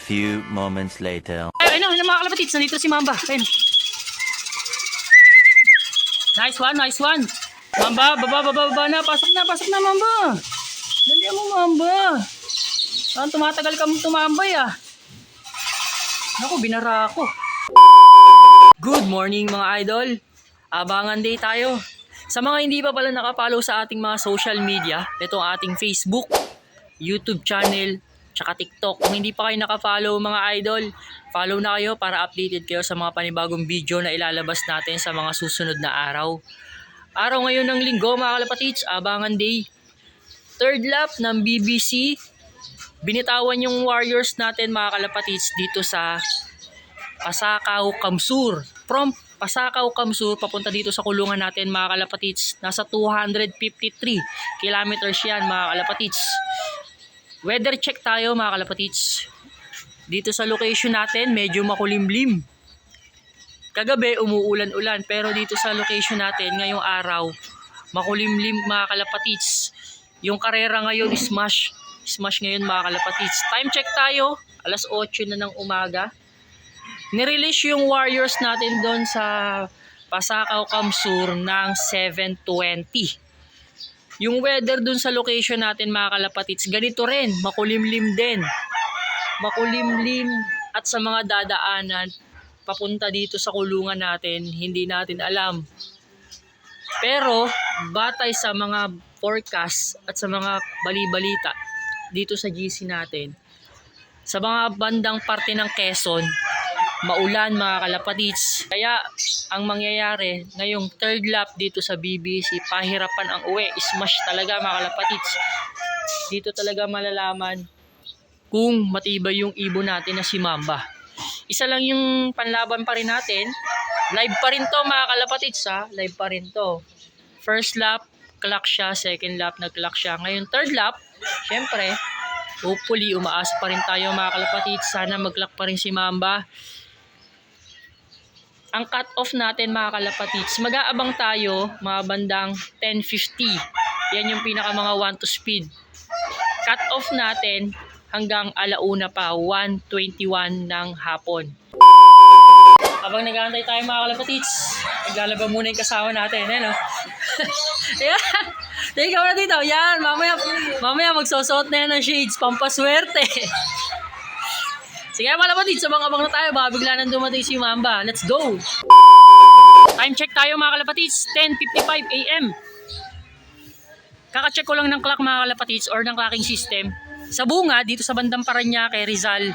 few moments later. Ay, ayun mga kalapatids, nandito si Mamba. Ayun. Nice one, nice one. Mamba, baba na. Pasok na, Mamba. Dali mo, Mamba. Saan tumatagal ka tumambay ah? Naku, binara ako. Good morning mga idol. Abangan day tayo. Sa mga hindi pa pala nakapollow sa ating mga social media, ito ang ating Facebook, YouTube channel, tsaka TikTok. Kung hindi pa kayo nakapollow mga idol, follow na kayo para updated kayo sa mga panibagong video na ilalabas natin sa mga susunod na araw. Araw ngayon ng linggo mga kalapatids, abangan day. Third lap ng BBC. Binitawan yung Warriors natin mga kalapatids dito sa Pasakaw, Kamsur. From Pasakaw, Kamsur, papunta dito sa kulungan natin mga kalapatids. Nasa 253 kilometers yan mga kalapatids. Weather check tayo mga kalapatids. Dito sa location natin medyo makulimlim. Kagabi umuulan-ulan pero dito sa location natin ngayong araw makulimlim mga kalapatids. Yung karera ngayon smash ngayon mga kalapatids. Time check tayo, alas 8 na ng umaga. Nirelease yung Warriors natin doon sa Pasakaw, Kamsur ng 7:20. Yung weather doon sa location natin mga kalapatids, ganito rin, makulimlim din. Makulimlim at sa mga dadaanan papunta dito sa kulungan natin, hindi natin alam. Pero batay sa mga forecast at sa mga bali-balita dito sa GC natin, sa mga bandang parte ng Quezon, maulan mga kalapatids. Kaya ang mangyayari ngayong third lap dito sa BBC, pahirapan ang uwi. Smash talaga mga kalapatids. Dito talaga malalaman kung matibay yung ibon natin na si Mamba. Isa lang yung panlaban pa rin natin. Live pa rin to mga kalapatids ha. Live pa rin to. First lap, clock siya. Second lap, nag-clock siya. Ngayon third lap, syempre, hopefully umaasa pa rin tayo mga kalapatids. Sana mag-clock pa rin si Mamba. Ang cut-off natin mga kalapatids, mag-aabang tayo mga bandang 10:50. Yan yung pinaka mga 1 to speed. Cut-off natin hanggang alauna pa, 1:21 ng hapon. Habang nag-aantay tayo mga kalapatids, naglalaba muna yung kasama natin. Ano? Ayan. Ikaw na dito. Yan. Mamaya magsosot na yan ng shades. Pampaswerte. Sige mga kalapatids, abang-abang na tayo. Baka bigla nang dumating si Mamba. Let's go! Time check tayo mga kalapatids. 10:55 AM. Kaka-check ko lang ng clock mga kalapatids or ng clocking system. Sa bunga, dito sa bandang Parañaque, Rizal,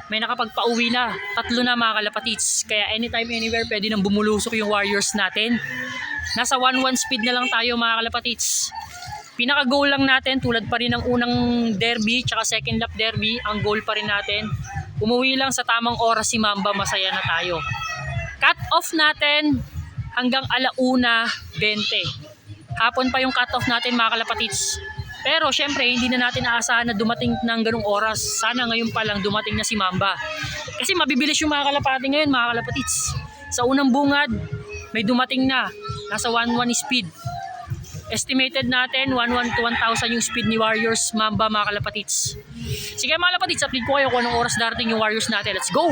may nakapagpauwi na. 3 na mga kalapatids. Kaya anytime, anywhere, pwede nang bumulusok yung Warriors natin. Nasa 1-1 speed na lang tayo mga kalapatids. Pinaka-goal lang natin, tulad pa rin ng unang derby, tsaka second lap derby, ang goal pa rin natin, umuwi lang sa tamang oras si Mamba, masaya na tayo. Cut off natin hanggang alauna 20. Hapon pa yung cut off natin mga kalapatids. Pero syempre hindi na natin aasahan na dumating ng ganung oras. Sana ngayon pa lang dumating na si Mamba. Kasi mabibilis yung mga kalapati ngayon mga kalapatids. Sa unang bungad may dumating na. Nasa 1-1 speed. Estimated natin 1-1 to 1,000 yung speed ni Warriors Mamba mga kalapatids. Sige mga kalapatids, update ko kayo kung anong oras darating yung Warriors natin. Let's go!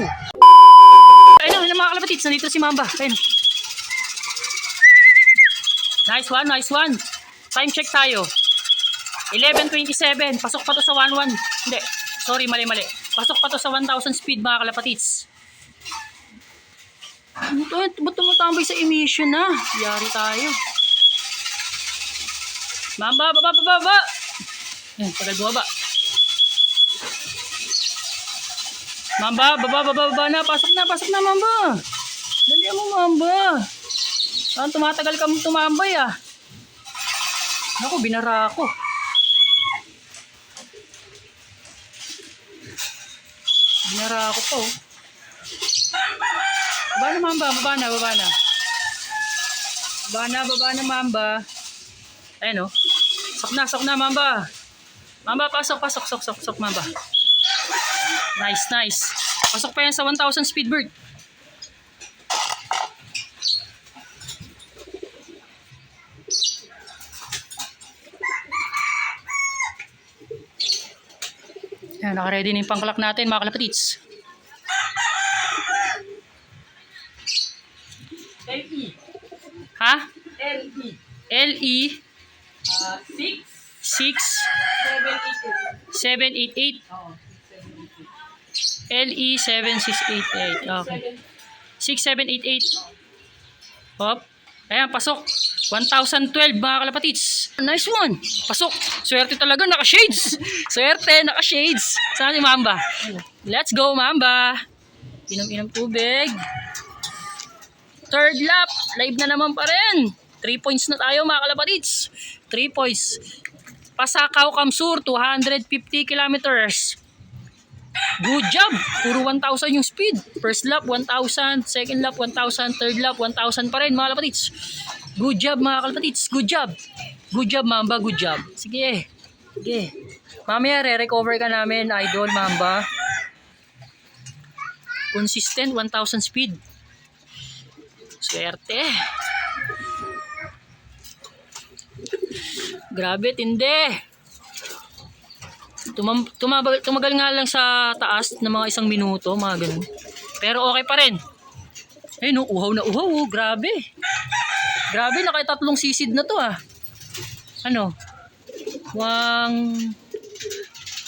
Ayun mga kalapatids, nandito si Mamba. Ayun. Nice one, nice one. Time check tayo. 11:27. Pasok pa to sa 1-1. Hindi, sorry, mali. Pasok pa to sa 1,000 speed mga kalapatids. Ba't tumatambay sa emission na? Yari tayo. Mamba, baba. Yan, tagal bumaba. Mamba, baba na. Pasok na, Mamba. Dali mo, Mamba. Saan tumatagal ka tumambay ah? Naku, binara ako. Binara ako po. Baba na, Mamba. Baba na, Mamba. Ayun o. Sok na, Mamba. Mamba, pasok, Mamba. Nice. Pasok pa yan sa 1,000 speed bird. Ayan, naka-ready na yung pangklak natin mga kalapatids. LE. Ha? LE. LE 6, 6788. 7, 8, 8. Oo. LE 7688. Okay. 6788. Hop. Ayan, pasok. 1012 mga kalapatids. Nice one. Pasok. Swerte talaga, naka-shades. Swerte, naka-shades. Saan si Mamba? Let's go, Mamba. Inom-inom tubig. Third lap. Live na naman pa rin. 3 points na tayo mga kalapatids. 3 points. Pasakaw Kamsur, 250 kilometers. Good job. Puro 1,000 yung speed. First lap, 1,000. Second lap, 1,000. Third lap, 1,000 pa rin mga kalapatids. Good job mga kalapatids. Good job. Good job, Mamba. Good job. Sige. Sige. Mamaya, re-recover ka namin, idol, Mamba. Consistent, 1,000 speed. Swerte. Grabe, tindi. Tumagal nga lang sa taas ng mga 1 minuto, mga ganun. Pero okay pa rin. Ayun, uhaw na uhaw. Grabe. Grabe, nakatatlong sisid na to ah. Ano?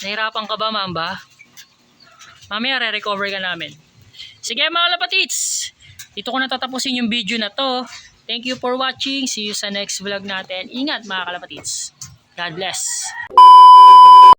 Nahirapan ka ba, Mamba? Mamaya re-recover ka namin. Sige mga kalapatids. Dito ko natatapusin yung video na to. Thank you for watching. See you sa next vlog natin. Ingat mga kalapatids. God bless.